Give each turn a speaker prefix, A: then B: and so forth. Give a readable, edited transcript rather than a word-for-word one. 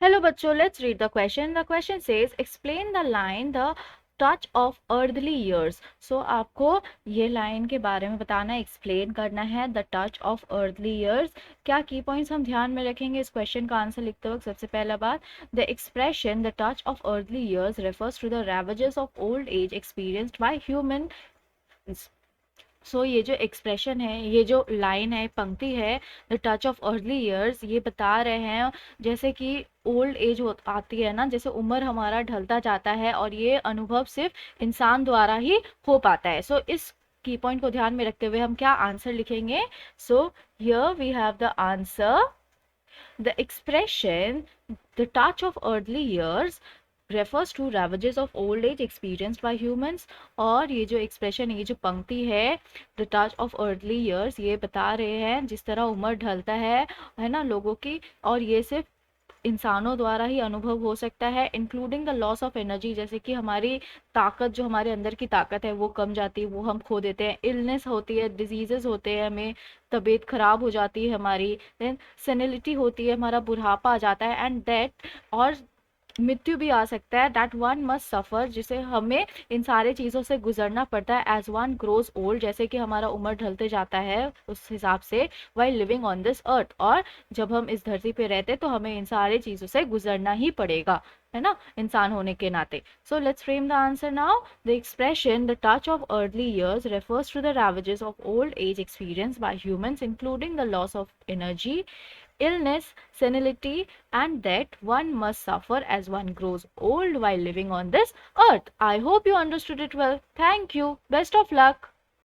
A: Hello बच्चों, let's read the question. The question says explain the line the touch of earthly years. So आपको ये line के बारे में बताना है, एक्सप्लेन करना है the touch of earthly years. क्या की पॉइंट्स हम ध्यान में रखेंगे इस क्वेश्चन का आंसर लिखते वक्त? सबसे पहला बात, the expression the touch of earthly years refers to the ravages of old age experienced by humans. ये जो एक्सप्रेशन है, ये जो लाइन है, पंक्ति है, the touch of early years, ये बता रहे हैं जैसे कि ओल्ड एज आती है ना, जैसे उम्र हमारा ढलता जाता है और ये अनुभव सिर्फ इंसान द्वारा ही हो पाता है. इस की पॉइंट को ध्यान में रखते हुए हम क्या आंसर लिखेंगे? Here we have the answer. The expression the touch of early years refers to ravages of old age experienced by humans. और ये जो एक्सप्रेशन, ये जो पंक्ति है, the touch of early years, ये बता रहे हैं जिस तरह उम्र ढलता है ना लोगों की, और ये सिर्फ इंसानों द्वारा ही अनुभव हो सकता है, including the loss of energy, जैसे कि हमारी ताकत, जो हमारे अंदर की ताकत है वो कम जाती है, वो हम खो देते हैं, इलनेस होती है, डिजीजेस होते हैं, हमें तबीयत खराब हो जाती है हमारी, देन सेनिलिटी होती है, हमारा बुढ़ापा आ जाता है, एंड दैट, और मृत्यु भी आ सकता है, दैट वन मस्ट सफ़र, जिसे हमें इन सारे चीज़ों से गुजरना पड़ता है एज वन ग्रोज ओल्ड, जैसे कि हमारा उम्र ढलते जाता है उस हिसाब से, while living on this earth, और जब हम इस धरती पे रहते तो हमें इन सारे चीज़ों से गुजरना ही पड़ेगा, है ना, इंसान होने के नाते. Let's frame the answer now. The expression the touch of early years refers to the ravages of old age experienced by humans, including the loss of energy, illness, senility, and that one must suffer as one grows old while living on this earth. I hope you understood it well. Thank you. Best of luck.